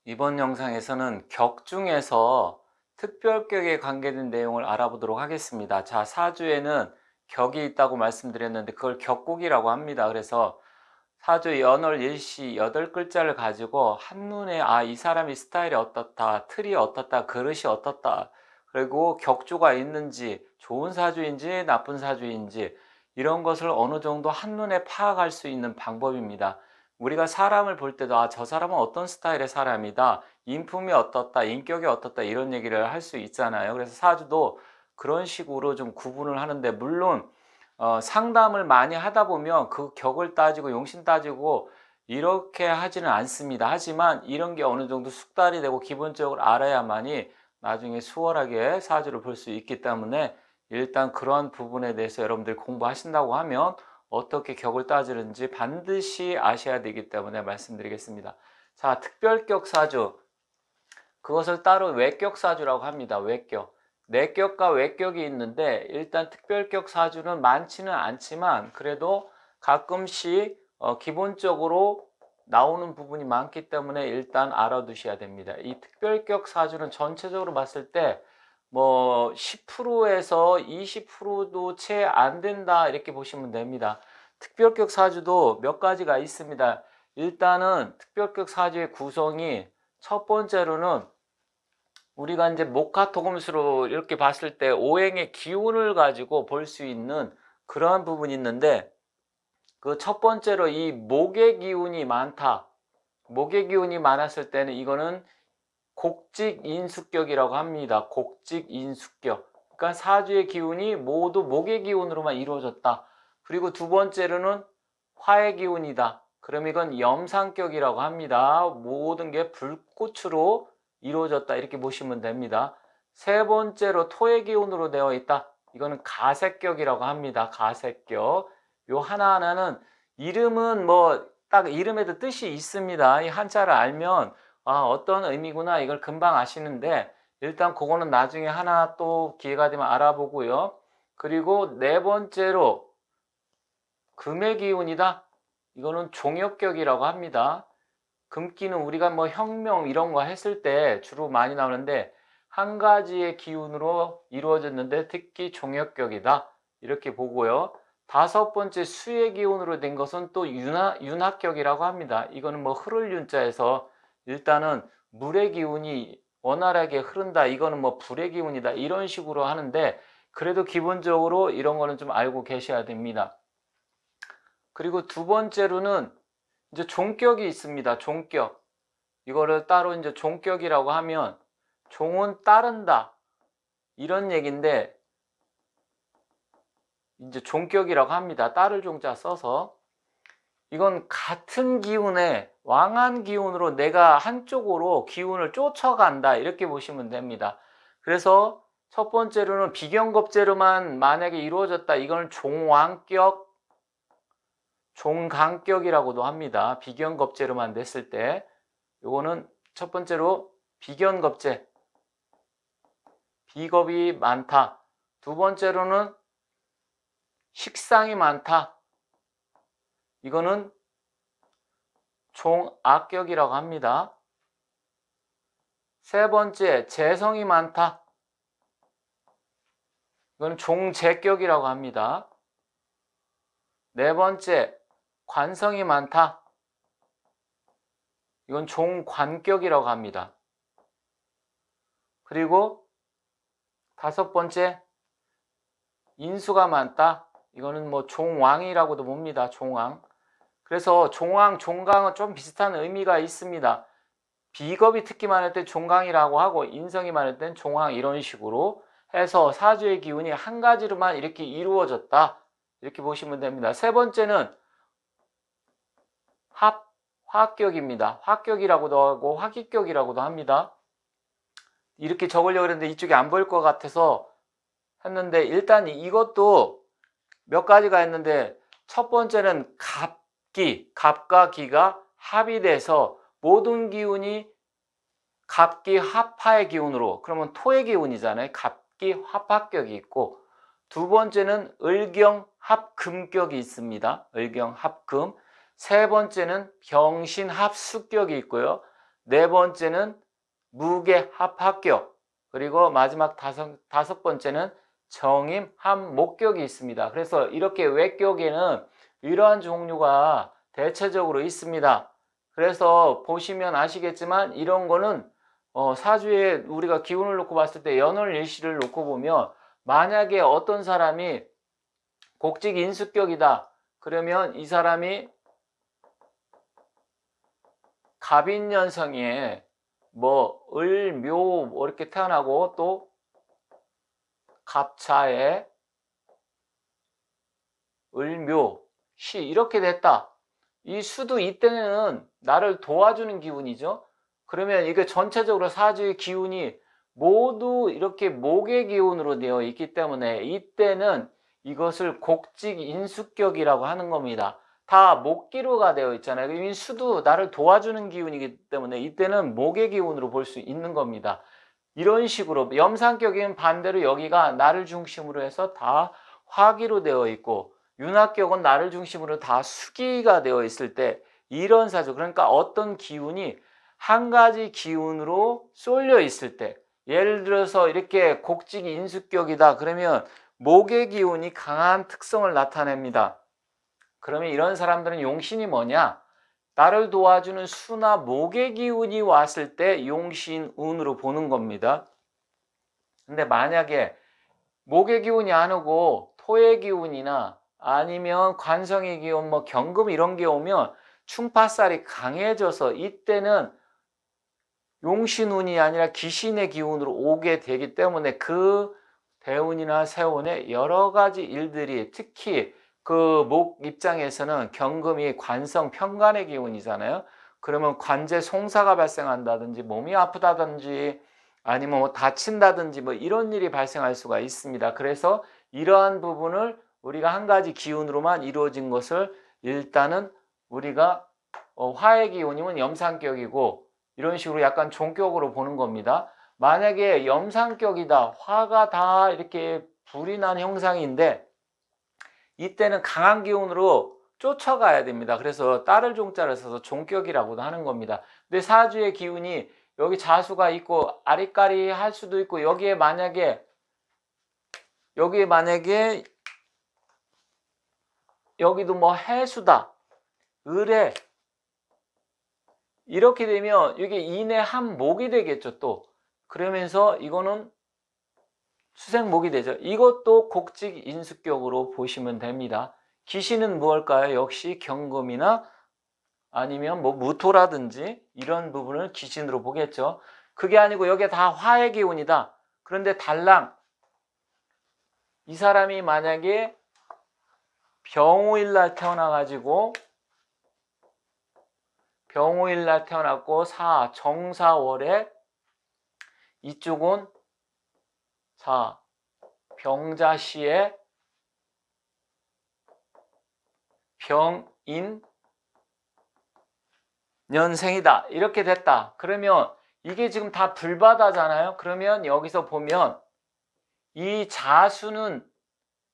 이번 영상에서는 격 중에서 특별격에 관계된 내용을 알아보도록 하겠습니다. 자, 사주에는 격이 있다고 말씀드렸는데 그걸 격국이라고 합니다. 그래서 사주 연월 일시 8글자를 가지고 한눈에 이 사람이 스타일이 어떻다, 틀이 어떻다, 그릇이 어떻다, 그리고 격주가 있는지, 좋은 사주인지 나쁜 사주인지 이런 것을 어느 정도 한눈에 파악할 수 있는 방법입니다. 우리가 사람을 볼 때도 저 사람은 어떤 스타일의 사람이다, 인품이 어떻다, 인격이 어떻다 이런 얘기를 할 수 있잖아요. 그래서 사주도 그런 식으로 좀 구분을 하는데, 물론 상담을 많이 하다 보면 그 격을 따지고 용신 따지고 이렇게 하지는 않습니다. 하지만 이런 게 어느 정도 숙달이 되고 기본적으로 알아야만이 나중에 수월하게 사주를 볼 수 있기 때문에, 일단 그런 부분에 대해서 여러분들이 공부하신다고 하면 어떻게 격을 따지는지 반드시 아셔야 되기 때문에 말씀드리겠습니다. 자, 특별격 사주, 그것을 따로 외격 사주라고 합니다. 외격. 내격과 외격이 있는데, 일단 특별격 사주는 많지는 않지만 그래도 가끔씩 기본적으로 나오는 부분이 많기 때문에 일단 알아두셔야 됩니다. 이 특별격 사주는 전체적으로 봤을 때 뭐 10%에서 20%도 채 안 된다 이렇게 보시면 됩니다. 특별격 사주도 몇 가지가 있습니다. 일단은 특별격 사주의 구성이, 첫 번째로는 우리가 이제 목화토금수로 이렇게 봤을 때 오행의 기운을 가지고 볼 수 있는 그러한 부분이 있는데, 그 첫 번째로 이 목의 기운이 많다. 목의 기운이 많았을 때는 이거는 곡직인수격이라고 합니다. 곡직인수격. 그러니까 사주의 기운이 모두 목의 기운으로만 이루어졌다. 그리고 두 번째로는 화의 기운이다. 그럼 이건 염상격이라고 합니다. 모든 게 불꽃으로 이루어졌다 이렇게 보시면 됩니다. 세 번째로 토의 기운으로 되어 있다. 이거는 가색격이라고 합니다. 가색격. 요 하나하나는 이름은 뭐 딱 이름에도 뜻이 있습니다. 이 한자를 알면 어떤 의미구나 이걸 금방 아시는데, 일단 그거는 나중에 하나 또 기회가 되면 알아보고요. 그리고 네 번째로 금의 기운이다. 이거는 종역격이라고 합니다. 금기는 우리가 뭐 혁명 이런 거 했을 때 주로 많이 나오는데, 한 가지의 기운으로 이루어졌는데 특히 종역격이다 이렇게 보고요. 다섯 번째 수의 기운으로 된 것은 또 윤학격이라고 합니다. 이거는 뭐 흐를 윤자에서 일단은 물의 기운이 원활하게 흐른다, 이거는 뭐 불의 기운이다 이런 식으로 하는데, 그래도 기본적으로 이런 거는 좀 알고 계셔야 됩니다. 그리고 두 번째로는 이제 종격이 있습니다. 종격. 이거를 따로 이제 종격이라고 하면, 종은 따른다 이런 얘기인데, 이제 종격이라고 합니다. 따를 종자 써서. 이건 같은 기운에 왕한 기운으로 내가 한쪽으로 기운을 쫓아간다 이렇게 보시면 됩니다. 그래서 첫 번째로는 비견겁제로만 만약에 이루어졌다, 이건 종왕격, 종강격이라고도 합니다. 비견겁제로만 됐을 때 요거는 첫 번째로 비견겁제, 비겁이 많다. 두 번째로는 식상이 많다. 이거는 종악격이라고 합니다. 세 번째, 재성이 많다. 이건 종재격이라고 합니다. 네 번째, 관성이 많다. 이건 종관격이라고 합니다. 그리고 다섯 번째, 인수가 많다. 이거는 뭐 종왕이라고도 봅니다. 종왕. 그래서 종왕, 종강은 좀 비슷한 의미가 있습니다. 비겁이 특히 많을 때 종강이라고 하고, 인성이 많을 땐 종왕, 이런 식으로 해서 사주의 기운이 한 가지로만 이렇게 이루어졌다 이렇게 보시면 됩니다. 세 번째는 화격입니다. 화격이라고도 하고 화기격이라고도 합니다. 이렇게 적으려고 했는데 이쪽이 안 보일 것 같아서 했는데, 일단 이것도 몇 가지가 있는데, 첫 번째는 갑기, 갑과 기가 합이 돼서 모든 기운이 갑기 합화의 기운으로, 그러면 토의 기운이잖아요. 갑기 합합격이 있고, 두 번째는 을경 합금격이 있습니다. 을경 합금. 세 번째는 병신 합수격이 있고요. 네 번째는 무게 합합격, 그리고 마지막 다섯 번째는 정임 합목격이 있습니다. 그래서 이렇게 외격에는 이러한 종류가 대체적으로 있습니다. 그래서 보시면 아시겠지만 이런 거는 사주에 우리가 기운을 놓고 봤을 때 연월일시를 놓고 보면 만약에 어떤 사람이 곡직 인수격이다 그러면 이 사람이 갑인년생에 뭐 을묘 이렇게 태어나고 또 갑차에 을묘 시 이렇게 됐다. 이 수도 이때는 나를 도와주는 기운이죠. 그러면 이게 전체적으로 사주의 기운이 모두 이렇게 목의 기운으로 되어 있기 때문에 이때는 이것을 곡직인수격이라고 하는 겁니다. 다 목기로가 되어 있잖아요. 이 수도 나를 도와주는 기운이기 때문에 이때는 목의 기운으로 볼 수 있는 겁니다. 이런 식으로 염상격인 반대로 여기가 나를 중심으로 해서 다 화기로 되어 있고 윤합격은 나를 중심으로 다 수기가 되어 있을 때 이런 사주, 그러니까 어떤 기운이 한 가지 기운으로 쏠려 있을 때, 예를 들어서 이렇게 곡직이 인수격이다 그러면 목의 기운이 강한 특성을 나타냅니다. 그러면 이런 사람들은 용신이 뭐냐? 나를 도와주는 수나 목의 기운이 왔을 때 용신운으로 보는 겁니다. 근데 만약에 목의 기운이 안 오고 토의 기운이나 아니면 관성의 기운, 뭐 경금 이런 게 오면 충파살이 강해져서 이때는 용신운이 아니라 귀신의 기운으로 오게 되기 때문에 그 대운이나 세운의 여러 가지 일들이, 특히 그 목 입장에서는 경금이 관성 편관의 기운이잖아요. 그러면 관제 송사가 발생한다든지 몸이 아프다든지 아니면 뭐 다친다든지 뭐 이런 일이 발생할 수가 있습니다. 그래서 이러한 부분을 우리가 한 가지 기운으로만 이루어진 것을 일단은 우리가 화의 기운이면 염상격이고 이런 식으로 약간 종격으로 보는 겁니다. 만약에 염상격이다, 화가 다 이렇게 불이 난 형상인데 이때는 강한 기운으로 쫓아가야 됩니다. 그래서 따를 종자를 써서 종격이라고도 하는 겁니다. 근데 사주의 기운이 여기 자수가 있고 아리까리 할 수도 있고 여기에 만약에 여기도 뭐 해수다, 을에 이렇게 되면 이게 인의 한 목이 되겠죠. 또 그러면서 이거는 수생목이 되죠. 이것도 곡직 인수격으로 보시면 됩니다. 기신은 무엇일까요? 역시 경금이나 아니면 뭐 무토라든지 이런 부분을 기신으로 보겠죠. 그게 아니고 여기에 다 화의 기운이다. 그런데 달랑 이 사람이 만약에 병오일날 태어나가지고 병오일날 태어났고 정사월에 이쪽은 병자시에 병인 년생이다 이렇게 됐다. 그러면 이게 지금 다 불바다잖아요. 그러면 여기서 보면 이 자수는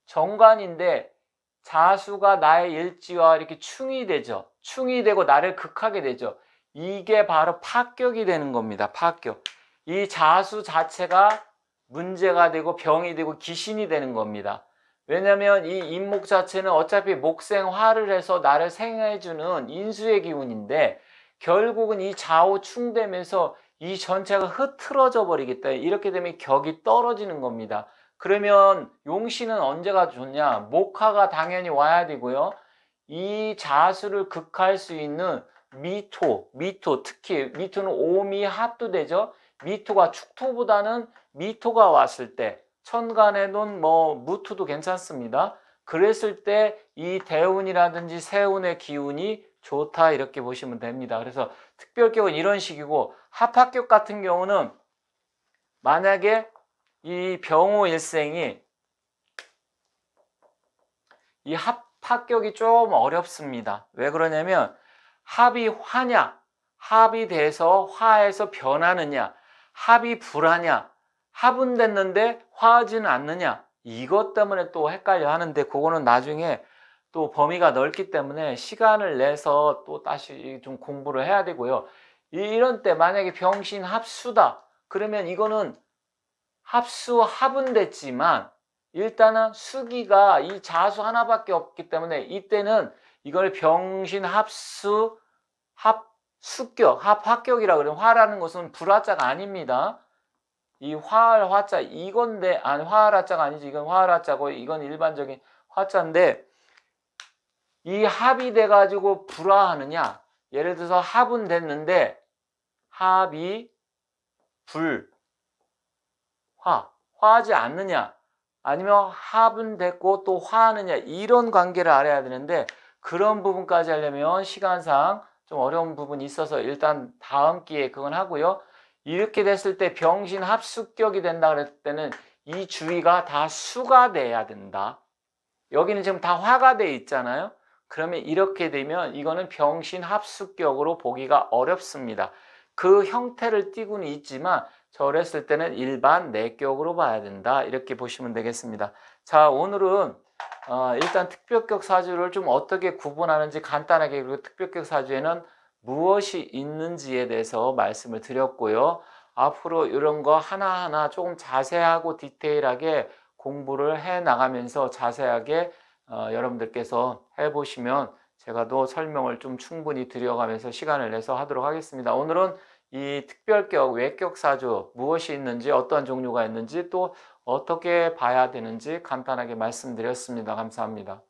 정관인데 자수가 나의 일지와 이렇게 충이 되죠. 충이 되고 나를 극하게 되죠. 이게 바로 파격이 되는 겁니다. 파격. 이 자수 자체가 문제가 되고 병이 되고 귀신이 되는 겁니다. 왜냐하면 이 인목 자체는 어차피 목생화를 해서 나를 생해주는 인수의 기운인데 결국은 이 좌우충되면서 이 전체가 흐트러져 버리기 때문에 이렇게 되면 격이 떨어지는 겁니다. 그러면 용신은 언제가 좋냐? 목화가 당연히 와야 되고요. 이 자수를 극할 수 있는 미토, 특히 미토는 오미합도 되죠. 미토가 축토보다는 미토가 왔을 때 천간에는 뭐 무토도 괜찮습니다. 그랬을 때 이 대운이라든지 세운의 기운이 좋다 이렇게 보시면 됩니다. 그래서 특별격은 이런 식이고 합합격 같은 경우는 만약에 이 병호일생이 이 합격이 좀 어렵습니다. 왜 그러냐면 합이 화냐, 합이 돼서 화에서 변하느냐, 합이 불하냐, 합은 됐는데 화하지는 않느냐, 이것 때문에 또 헷갈려 하는데 그거는 나중에 또 범위가 넓기 때문에 시간을 내서 또 다시 좀 공부를 해야 되고요. 이런 때 만약에 병신 합수다. 그러면 이거는 합수 합은 됐지만 일단은 수기가 이 자수 하나밖에 없기 때문에 이때는 이걸 병신 합수 합수격 합합격이라고 그래요. 화라는 것은 불화자가 아닙니다. 이 화할 화자 이건데 아니 화할 화자가 아니지. 이건 화할 화자고 이건 일반적인 화자인데 이 합이 돼 가지고 불화하느냐. 예를 들어서 합은 됐는데 합이 화하지 않느냐 아니면 합은 됐고 또 화하느냐 이런 관계를 알아야 되는데 그런 부분까지 하려면 시간상 좀 어려운 부분이 있어서 일단 다음 기회에 그건 하고요. 이렇게 됐을 때 병신 합수격이 된다 그랬을 때는 이 주의가 다 수가 돼야 된다. 여기는 지금 다 화가 돼 있잖아요. 그러면 이렇게 되면 이거는 병신 합수격으로 보기가 어렵습니다. 그 형태를 띠고는 있지만 저랬을 때는 일반 내격으로 봐야 된다. 이렇게 보시면 되겠습니다. 자, 오늘은 일단 특별격 사주를 좀 어떻게 구분하는지 간단하게 그리고 특별격 사주에는 무엇이 있는지에 대해서 말씀을 드렸고요. 앞으로 이런 거 하나하나 조금 자세하고 디테일하게 공부를 해 나가면서 자세하게 여러분들께서 해보시면 제가 또 설명을 좀 충분히 드려가면서 시간을 내서 하도록 하겠습니다. 오늘은 이 특별격, 외격 사주 무엇이 있는지 어떤 종류가 있는지 또 어떻게 봐야 되는지 간단하게 말씀드렸습니다. 감사합니다.